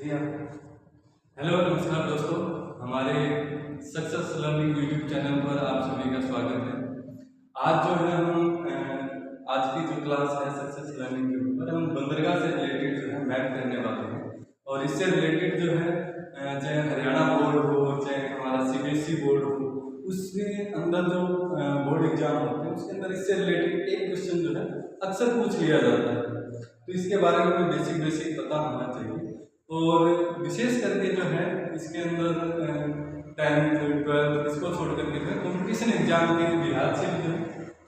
Hello नमस्कार दोस्तों, हमारे सक्सेस लर्निंग यूट्यूब चैनल पर आप सभी का स्वागत है। आज जो है हम आज की जो क्लास है सक्सेस लर्निंग के ऊपर हम बंदरगाह से रिलेटेड जो है मैप करने वाले हैं। और इससे रिलेटेड जो है चाहे हरियाणा बोर्ड हो चाहे हमारा सीबीएसई बोर्ड हो, उसके अंदर जो बोर्ड एग्जाम होते हैं उसके अंदर इससे रिलेटेड एक क्वेश्चन जो है अक्सर पूछ लिया जाता है। तो इसके बारे में बेसिक पता होना चाहिए। और विशेष करके जो है इसके अंदर 10th 12th इसको छोड़ करके जो है कॉम्पिटिशन एग्जाम के लिहाज से जो है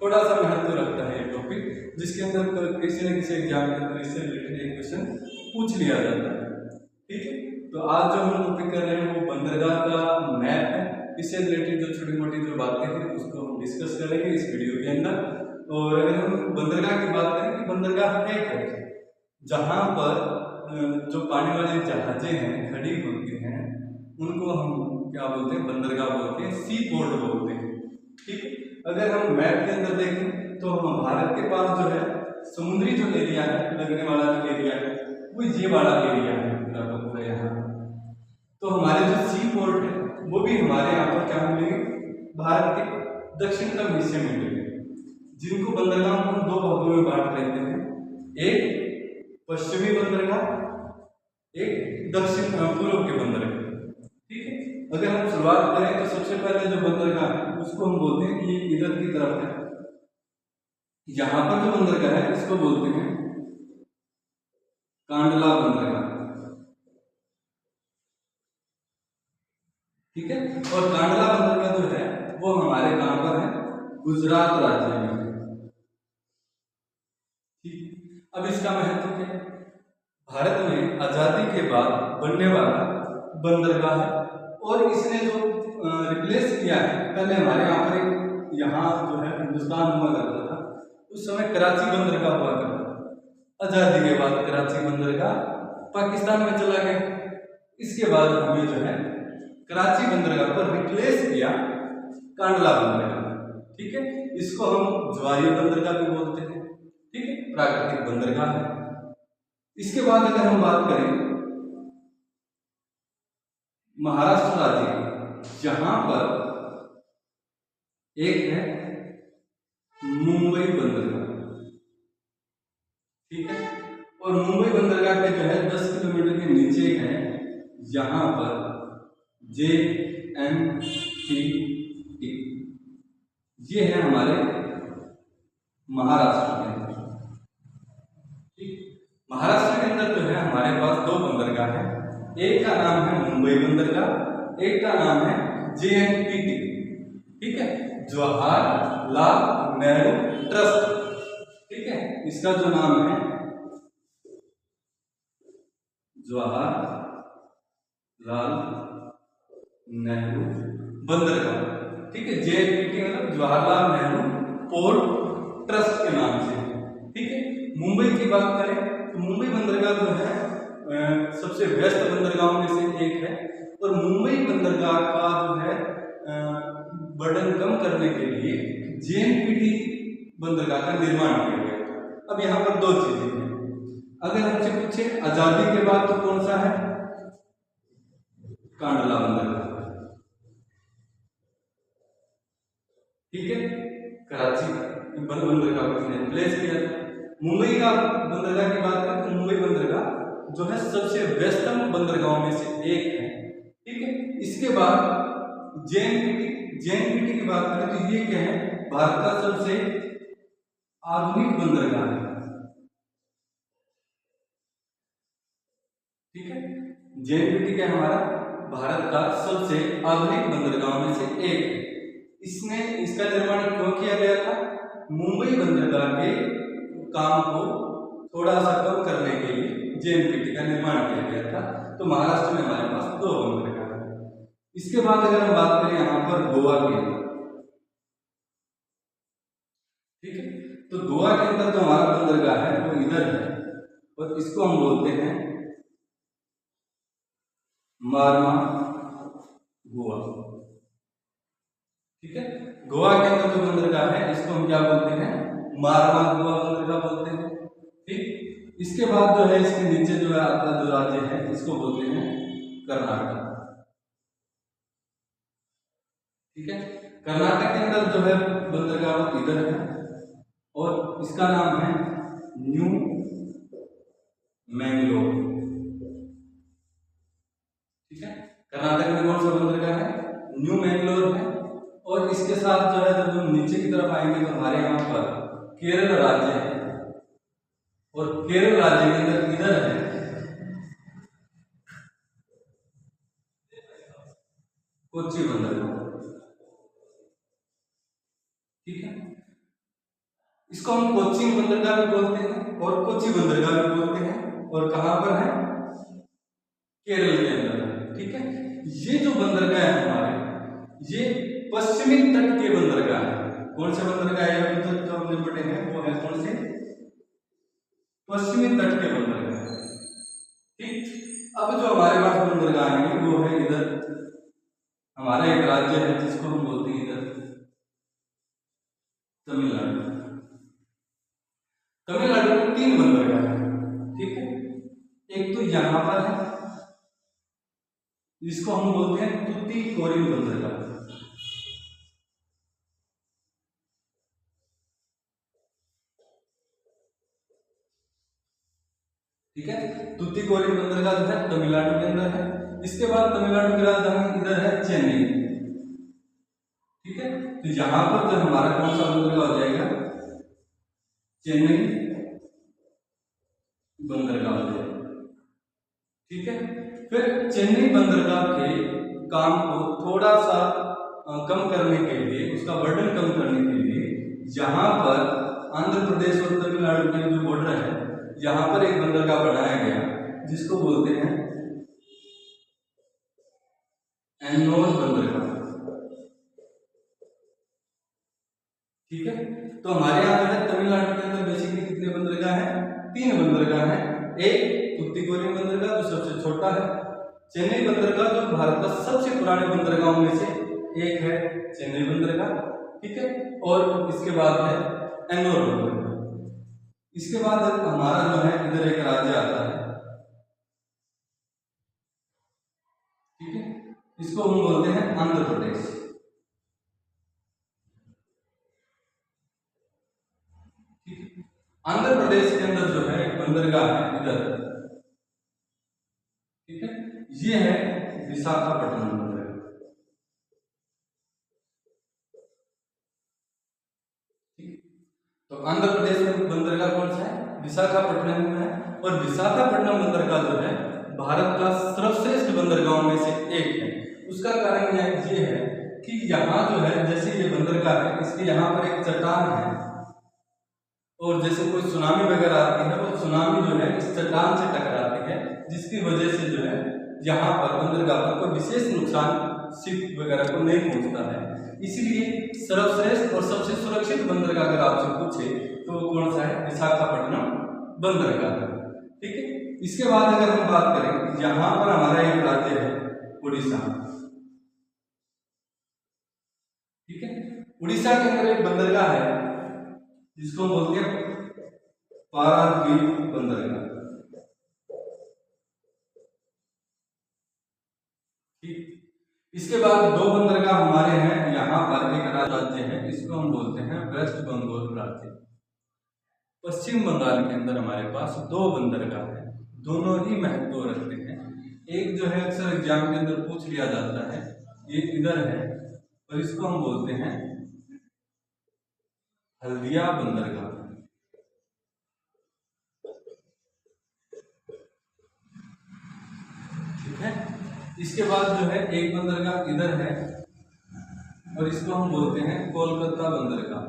थोड़ा सा महत्व रखता है ये टॉपिक, जिसके अंदर किसी न किसी एग्जाम के अंदर इससे रिलेटेड एक क्वेश्चन पूछ लिया जाता है। ठीक है, तो आज जो हम टॉपिक कर रहे हैं वो बंदरगाह का मैप है। इससे रिलेटेड जो छोटी मोटी जो बातें हैं उसको हम डिस्कस करेंगे इस वीडियो के अंदर। और अगर हम बंदरगाह की बात करें कि बंदरगाह है क्या, जहाँ पर जो पानी वाली जहाजें हैं खड़ी होती हैं उनको हम क्या बोलते हैं, बंदरगाह बोलते हैं, सी पोर्ट बोलते हैं। ठीक है, अगर हम मैप के अंदर देखें तो हम भारत के पास जो है समुद्री जो एरिया है, लगने वाला जो एरिया है वो ये वाला एरिया है पूरा का पूरा यहाँ। तो हमारे जो सी पोर्ट है वो भी हमारे यहाँ पर क्या मिलेंगे, भारत के दक्षिणतम हिस्से में मिलेंगे, जिनको बंदरगाह को हम दो भागों में बांट लेते हैं, एक पश्चिमी बंदरगाह, एक दक्षिण पूर्व के बंदरगाह। ठीक है, अगर हम शुरुआत करें तो सबसे पहले जो बंदरगाह है उसको हम बोलते हैं कि ये इधर की तरफ है। यहां पर जो बंदरगाह है इसको बोलते हैं कांडला बंदरगाह। ठीक है, और कांडला बंदरगाह जो है वो हमारे कहां पर है, गुजरात राज्य में। ठीक, अब इसका महत्व क्या है, भारत में आजादी के बाद बनने वाला बंदरगाह है। और इसने जो रिप्लेस किया है, पहले हमारे यहाँ पर यहाँ जो है हिंदुस्तान हुआ करता था, उस समय कराची बंदरगाह हुआ करता था। आजादी के बाद कराची बंदरगाह पाकिस्तान में चला गया। इसके बाद हमें जो है कराची बंदरगाह पर रिप्लेस किया कांडला बंदरगाह। ठीक है, इसको हम ज्वारीय बंदरगाह भी बोलते हैं। ठीक है, प्राकृतिक बंदरगाह है। इसके बाद अगर हम बात करें महाराष्ट्र राज्य की, जहां पर एक है मुंबई बंदरगाह। ठीक है, और मुंबई बंदरगाह के जो है 10 किलोमीटर के नीचे है यहां पर JNPT। ये है हमारे महाराष्ट्र के अंदर। महाराष्ट्र के अंदर जो है हमारे पास दो बंदरगाह है, एक का नाम है मुंबई बंदरगाह, एक का नाम है JNPT। ठीक है, जवाहरलाल नेहरू ट्रस्ट। ठीक है, इसका जो नाम है जवाहरलाल नेहरू बंदरगाह। ठीक है, JNPT मतलब जवाहरलाल नेहरू पोर्ट ट्रस्ट के नाम से। ठीक है, मुंबई की बात करें तो मुंबई बंदरगाह जो है सबसे व्यस्त बंदरगाहों में से एक है। और मुंबई बंदरगाह का जो है बर्डन कम करने के लिए JNPT बंदरगाह का निर्माण किया गया। अब यहाँ पर दो चीजें हैं, अगर हमसे पूछे आजादी के बाद तो कौन सा है, कांडला बंदरगाह। ठीक है, कराची बंदरगाह को इसने रिप्लेस किया। मुंबई का बंदरगाह की बात करें तो मुंबई बंदरगाह जो है सबसे व्यस्तम बंदरगाहों में से एक है। ठीक है, इसके बाद JNPT की बात करें तो ये क्या है, भारत का सबसे आधुनिक बंदरगाह है। ठीक है, JNPT क्या हमारा भारत का सबसे आधुनिक बंदरगाहों में से एक है। इसने इसका निर्माण क्यों किया गया था, मुंबई बंदरगाह के काम को थोड़ा सा कम करने के लिए JNPT का निर्माण किया गया था। तो महाराष्ट्र में हमारे पास दो बंदरगाह है। इसके बाद अगर हम बात करें यहाँ पर गोवा के, ठीक है, तो गोवा के अंदर जो हमारा बंदरगाह है वो इधर है और इसको हम बोलते हैं मारवा गोवा। ठीक है, गोवा के अंदर जो बंदरगाह है इसको हम क्या बोलते हैं, मारवा गोवा बंदरगाह बोलते हैं। ठीक, इसके बाद जो है इसके नीचे जो है आपका जो राज्य है इसको बोलते हैं कर्नाटक। ठीक है, कर्नाटक के अंदर जो है बंदरगाह वो इधर है और इसका नाम है न्यू मैंगलोर। ठीक है, कर्नाटक में कौन सा बंदरगाह है? न्यू मैंगलोर है। और इसके साथ जो है जब हम नीचे की तरफ आएंगे तो हमारे यहाँ पर केरल राज्य है और केरल राज्य के अंदर इधर है कोच्चि बंदरगाह। ठीक है, इसको हम कोच्चि बंदरगाह भी बोलते हैं और कोच्चि बंदरगाह भी बोलते हैं। और कहां पर है? केरल के अंदर है। ठीक है, ये जो बंदरगाह है हमारे, ये पश्चिमी तट के बंदरगाह है। कौन से बंदरगाह है अभी तक जो हमने पढ़े हैं वो है कौन से? पश्चिमी तट के बंदरगाह। ठीक, अब जो हमारे पास बंदरगाह है वो है इधर हमारा एक राज्य है जिसको हम बोलते हैं इधर तमिलनाडु। तमिलनाडु में 3 बंदरगाह है। ठीक है, एक तो यहां पर है जिसको हम बोलते हैं तुतीकोरिन बंदरगाह। ठीक है, तुतीकोरिन बंदरगाह जो है तमिलनाडु के अंदर है। इसके बाद तमिलनाडु की राजधानी इधर है चेन्नई। ठीक है, तो यहां पर जो हमारा कौन सा बंदरगाह हो जाएगा? चेन्नई बंदरगाह हो जाएगा। ठीक है, फिर चेन्नई बंदरगाह के काम को थोड़ा सा कम करने के लिए, उसका बर्डन कम करने के लिए यहां पर आंध्र प्रदेश और तमिलनाडु के जो बॉर्डर है यहां पर एक बंदरगाह बनाया गया जिसको बोलते हैं एन्नोर बंदरगाह। ठीक है, तो हमारे यहाँ जो है तमिलनाडु के अंदर बेसिकली कितने बंदरगाह हैं? 3 बंदरगाह हैं। एक तुतीकोरिन बंदरगाह जो सबसे छोटा है, चेन्नई बंदरगाह जो भारत का सबसे पुराने बंदरगाहों में से एक है, चेन्नई बंदरगाह। ठीक है, और इसके बाद है एन्नोर बंदरगाह। इसके बाद हमारा जो है इधर एक राज्य आता है। ठीक है, इसको हम बोलते हैं आंध्र प्रदेश। आंध्र प्रदेश के अंदर जो है एक बंदरगाह है इधर। ठीक है, ये है विशाखापट्टनम बंदरगाह। ठीक, तो आंध्र प्रदेश में बंदरगाह कौन सा है? विशाखापट्टनम में है। और विशाखापट्टनम बंदरगाह जो है भारत का सर्वश्रेष्ठ बंदरगाहों में से एक है। उसका कारण ये है कि यहाँ जो है जैसे ये बंदरगाह है इसके यहाँ पर एक चट्टान है और जैसे कोई सुनामी वगैरह आती है वो सुनामी जो है इस चट्टान से टकराती है, जिसकी वजह से जो है यहाँ पर बंदरगाह पर कोई विशेष नुकसान शिप वगैरह को नहीं पहुंचता है। इसलिए सर्वश्रेष्ठ और सबसे सुरक्षित बंदरगाह अगर आपसे पूछे तो कौन सा है? विशाखापट्टनम बंदरगाह। ठीक है, इसके बाद अगर हम बात करें यहाँ पर हमारा एक राज्य है उड़ीसा। ठीक है, उड़ीसा के अंदर एक बंदरगाह है जिसको बोलते हैं पारादीप बंदरगाह। ठीक, इसके बाद 2 बंदरगाह हमारे हैं यहाँ पर। एक राज्य है इसको हम बोलते हैं वेस्ट बंगाल राज्य। पश्चिम बंगाल के अंदर हमारे पास 2 बंदरगाह हैं, दोनों ही महत्व रखते हैं। एक जो है अक्सर एग्जाम के अंदर पूछ लिया जाता है, ये इधर है और इसको हम बोलते हैं हल्दिया बंदरगाह। ठीक है, इसके बाद जो है एक बंदरगाह इधर है और इसको हम बोलते हैं कोलकाता बंदरगाह।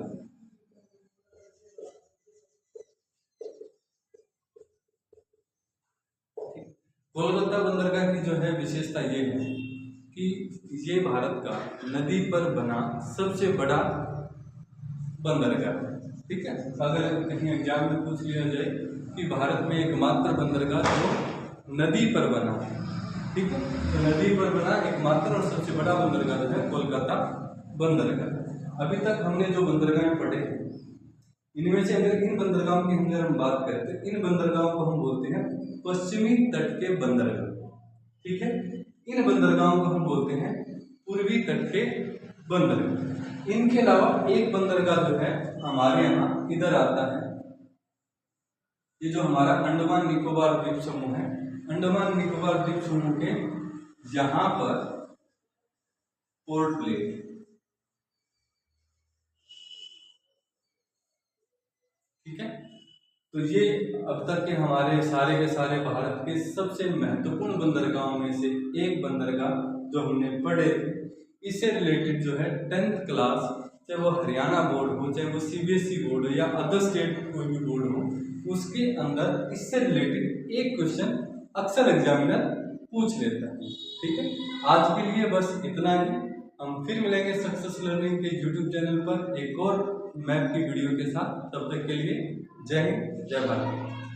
कोलकाता बंदरगाह की जो है विशेषता ये है कि ये भारत का नदी पर बना सबसे बड़ा बंदरगाह है। ठीक है, अगर कहीं एग्जाम में पूछ लिया जाए कि भारत में एकमात्र बंदरगाह जो नदी पर बना है। ठीक है, तो नदी पर बना एकमात्र और सबसे बड़ा बंदरगाह जो है कोलकाता बंदरगाह। अभी तक हमने जो बंदरगाह पढ़े इनमें से अगर इन बंदरगाहों की अगर हम बात करें तो इन बंदरगाहों को हम बोलते हैं पश्चिमी तट के बंदरगाह, ठीक है। इन बंदरगाहों को हम बोलते हैं पूर्वी तट के बंदरगाह। इनके अलावा एक बंदरगाह जो है हमारे यहाँ इधर आता है, ये जो हमारा अंडमान निकोबार द्वीप समूह है, अंडमान निकोबार द्वीप समूह के यहाँ पर पोर्ट ब्लेयर, ठीक है। तो ये अब तक के हमारे सारे भारत के सबसे महत्वपूर्ण बंदरगाहों में से एक बंदरगाह जो हमने पढ़े थे। इससे रिलेटेड जो है 10th क्लास, चाहे वो हरियाणा बोर्ड हो, चाहे वो CBSE बोर्ड हो या अदर स्टेट कोई भी बोर्ड हो, उसके अंदर इससे रिलेटेड एक क्वेश्चन अक्सर एग्जामिनर पूछ लेता है, ठीक है। आज के लिए बस इतना ही। हम फिर मिलेंगे सक्सेस लर्निंग के YouTube चैनल पर एक और मैथ की वीडियो के साथ। तब तक के लिए जय हिंद, जय भारत।